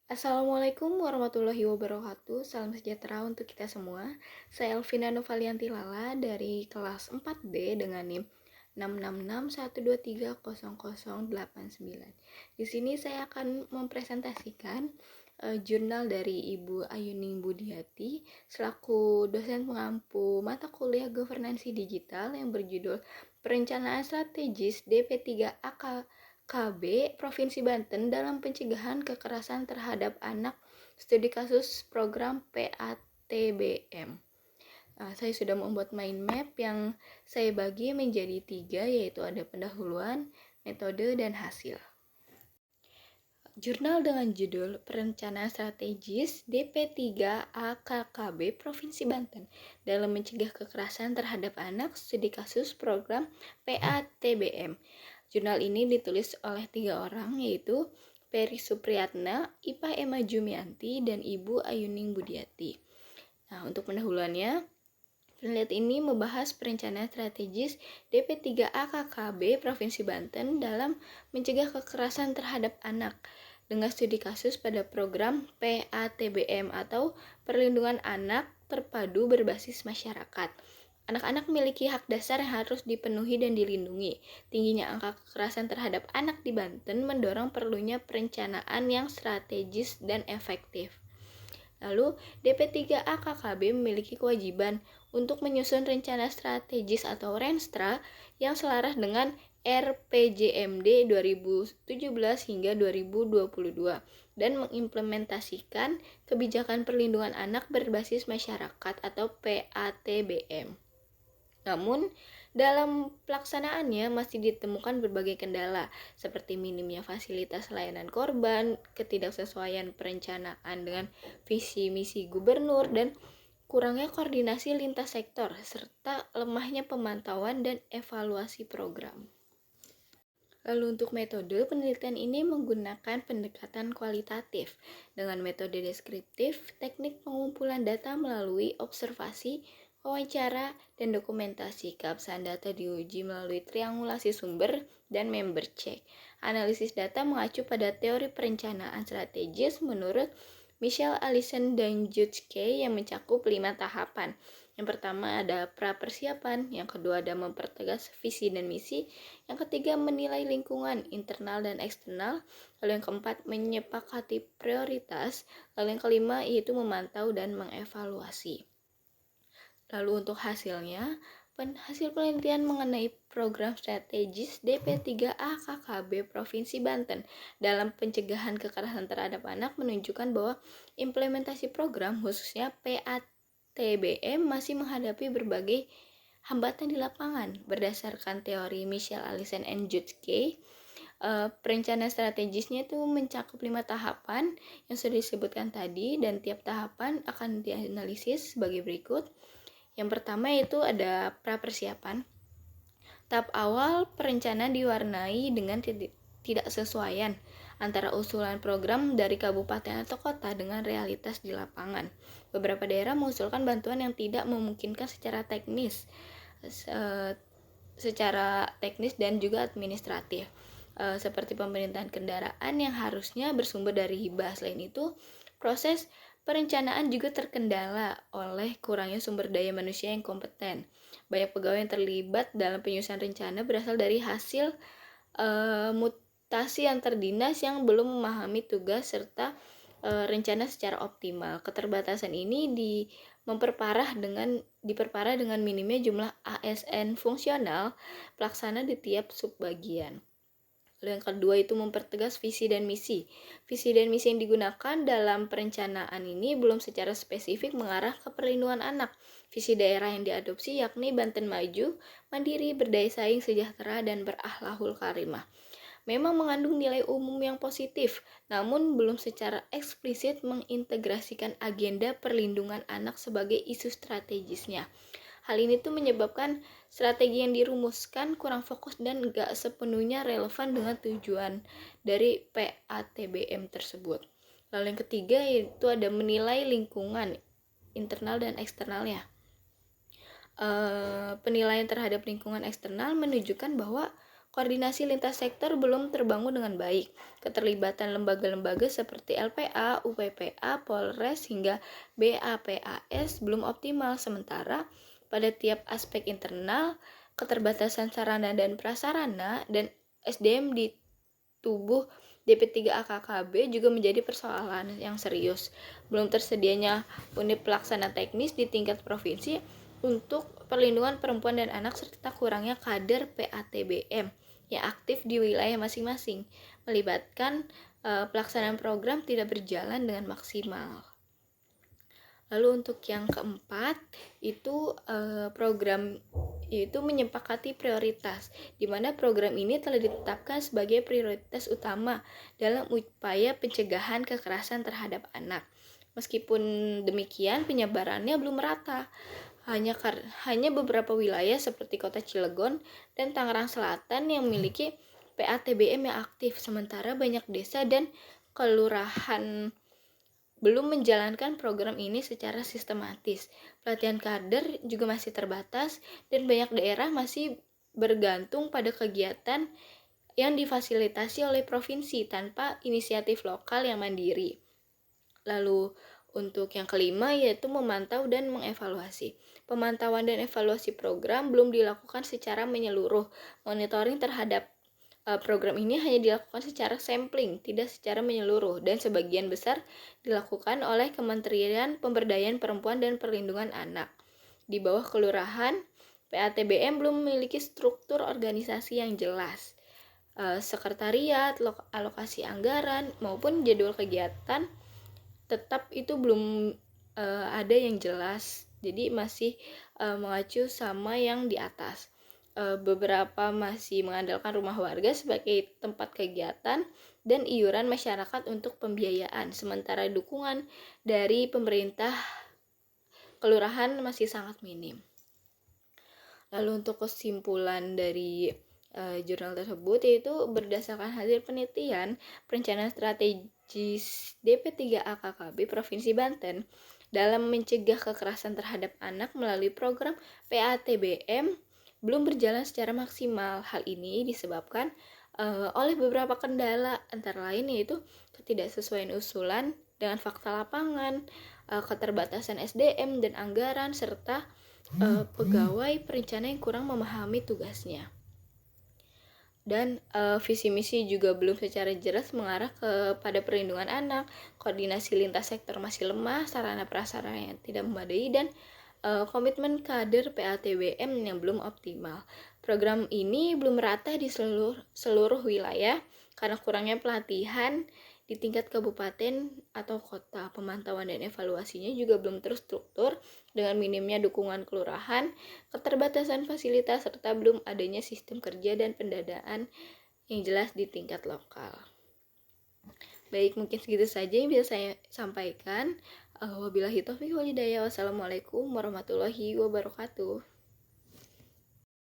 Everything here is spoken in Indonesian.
Assalamualaikum warahmatullahi wabarakatuh. Salam sejahtera untuk kita semua. Saya Elvina Novalianti Lala dari kelas 4D dengan NIM 66612300089. Di sini saya akan mempresentasikan jurnal dari Ibu Ayuning Budiati selaku dosen pengampu mata kuliah Governansi Digital yang berjudul Perencanaan Strategis DP3AK KB Provinsi Banten dalam pencegahan kekerasan terhadap anak, studi kasus program PATBM. Saya sudah membuat mind map yang saya bagi menjadi 3, yaitu ada pendahuluan, metode, dan hasil. Jurnal dengan judul Perencanaan Strategis DP3AKKB Provinsi Banten dalam mencegah kekerasan terhadap anak, studi kasus program PATBM. Jurnal ini ditulis oleh 3 orang, yaitu Peri Supriyatna, Ipa Emma Jumianti, dan Ibu Ayuning Budiati. Nah, untuk pendahuluannya, penelitian ini membahas perencanaan strategis DP3AKKB Provinsi Banten dalam mencegah kekerasan terhadap anak dengan studi kasus pada program PATBM atau Perlindungan Anak Terpadu Berbasis Masyarakat. Anak-anak memiliki hak dasar yang harus dipenuhi dan dilindungi. Tingginya angka kekerasan terhadap anak di Banten mendorong perlunya perencanaan yang strategis dan efektif. Lalu, DP3AKKB memiliki kewajiban untuk menyusun rencana strategis atau Renstra yang selaras dengan RPJMD 2017 hingga 2022 dan mengimplementasikan kebijakan perlindungan anak berbasis masyarakat atau PATBM. Namun, dalam pelaksanaannya masih ditemukan berbagai kendala, seperti minimnya fasilitas layanan korban, ketidaksesuaian perencanaan dengan visi misi gubernur, dan kurangnya koordinasi lintas sektor, serta lemahnya pemantauan dan evaluasi program. Lalu untuk metode, penelitian ini menggunakan pendekatan kualitatif dengan metode deskriptif, teknik pengumpulan data melalui observasi, wawancara, dan dokumentasi. Keabsahan data diuji melalui triangulasi sumber dan member check. Analisis data mengacu pada teori perencanaan strategis menurut Michelle Allison dan Judge Kay yang mencakup 5 tahapan. Yang pertama ada pra-persiapan, yang kedua ada mempertegas visi dan misi, yang ketiga menilai lingkungan internal dan eksternal, lalu yang keempat menyepakati prioritas, lalu yang kelima yaitu memantau dan mengevaluasi. Lalu untuk hasilnya, hasil penelitian mengenai program strategis DP3AKKB Provinsi Banten dalam pencegahan kekerasan terhadap anak menunjukkan bahwa implementasi program khususnya PATBM masih menghadapi berbagai hambatan di lapangan. Berdasarkan teori Michelle Allison and Jude Kay, perencanaan strategisnya itu mencakup 5 tahapan yang sudah disebutkan tadi, dan tiap tahapan akan dianalisis sebagai berikut. Yang pertama itu ada pra-persiapan. Tahap awal perencanaan diwarnai dengan tidak sesuaian antara usulan program dari kabupaten atau kota dengan realitas di lapangan. Beberapa daerah mengusulkan bantuan yang tidak memungkinkan secara teknis dan juga administratif, seperti pemerintahan kendaraan yang harusnya bersumber dari hibah. Selain itu, proses perencanaan juga terkendala oleh kurangnya sumber daya manusia yang kompeten. Banyak pegawai yang terlibat dalam penyusunan rencana berasal dari hasil mutasi antar dinas yang belum memahami tugas serta rencana secara optimal. Keterbatasan ini diperparah dengan minimnya jumlah ASN fungsional pelaksana di tiap subbagian. Lalu yang kedua itu mempertegas visi dan misi. Visi dan misi yang digunakan dalam perencanaan ini belum secara spesifik mengarah ke perlindungan anak. Visi daerah yang diadopsi yakni Banten Maju, Mandiri, Berdaya Saing, Sejahtera, dan Berakhlakul Karimah. Memang mengandung nilai umum yang positif, namun belum secara eksplisit mengintegrasikan agenda perlindungan anak sebagai isu strategisnya. Hal ini tuh menyebabkan strategi yang dirumuskan kurang fokus dan gak sepenuhnya relevan dengan tujuan dari PATBM tersebut. Lalu yang ketiga yaitu ada menilai lingkungan internal dan eksternalnya. Penilaian terhadap lingkungan eksternal menunjukkan bahwa Koordinasi lintas sektor belum terbangun dengan baik. Keterlibatan lembaga-lembaga seperti LPA, UPPA, Polres, hingga BAPAS belum optimal. Sementara pada tiap aspek internal, keterbatasan sarana dan prasarana, dan SDM di tubuh DP3AKKB juga menjadi persoalan yang serius. Belum tersedianya unit pelaksana teknis di tingkat provinsi untuk perlindungan perempuan dan anak, serta kurangnya kader PATBM yang aktif di wilayah masing-masing melibatkan pelaksanaan program tidak berjalan dengan maksimal. Lalu untuk yang keempat itu program yaitu menyepakati prioritas, di mana program ini telah ditetapkan sebagai prioritas utama dalam upaya pencegahan kekerasan terhadap anak. Meskipun demikian, penyebarannya belum merata. Hanya beberapa wilayah seperti Kota Cilegon dan Tangerang Selatan yang memiliki PATBM yang aktif, sementara banyak desa dan kelurahan belum menjalankan program ini secara sistematis. Pelatihan kader juga masih terbatas dan banyak daerah masih bergantung pada kegiatan yang difasilitasi oleh provinsi tanpa inisiatif lokal yang mandiri. Lalu untuk yang kelima yaitu memantau dan mengevaluasi. Pemantauan dan evaluasi program belum dilakukan secara menyeluruh. Monitoring terhadap program ini hanya dilakukan secara sampling, tidak secara menyeluruh, dan sebagian besar dilakukan oleh Kementerian Pemberdayaan Perempuan dan Perlindungan Anak. Di bawah kelurahan, PATBM belum memiliki struktur organisasi yang jelas. Sekretariat, alokasi anggaran, maupun jadwal kegiatan tetap itu belum ada yang jelas. Jadi masih mengacu sama yang di atas. Beberapa masih mengandalkan rumah warga sebagai tempat kegiatan dan iuran masyarakat untuk pembiayaan, sementara dukungan dari pemerintah kelurahan masih sangat minim. Lalu untuk kesimpulan dari jurnal tersebut yaitu berdasarkan hasil penelitian perencanaan strategis DP3AKKB Provinsi Banten dalam mencegah kekerasan terhadap anak melalui program PATBM belum berjalan secara maksimal. Hal ini disebabkan oleh beberapa kendala, antara lain yaitu ketidaksesuaian usulan dengan fakta lapangan, keterbatasan SDM dan anggaran, serta pegawai perencana yang kurang memahami tugasnya. Dan visi misi juga belum secara jelas mengarah kepada perlindungan anak, koordinasi lintas sektor masih lemah, sarana prasarana yang tidak memadai, dan komitmen kader PATBM yang belum optimal. Program ini belum merata di seluruh wilayah karena kurangnya pelatihan di tingkat kabupaten atau kota. Pemantauan dan evaluasinya juga belum terstruktur dengan minimnya dukungan kelurahan, keterbatasan fasilitas, serta belum adanya sistem kerja dan pendanaan yang jelas di tingkat lokal. Baik, mungkin segitu saja yang bisa saya sampaikan. Wabillahi taufiq wal hidayah. Wassalamualaikum warahmatullahi wabarakatuh.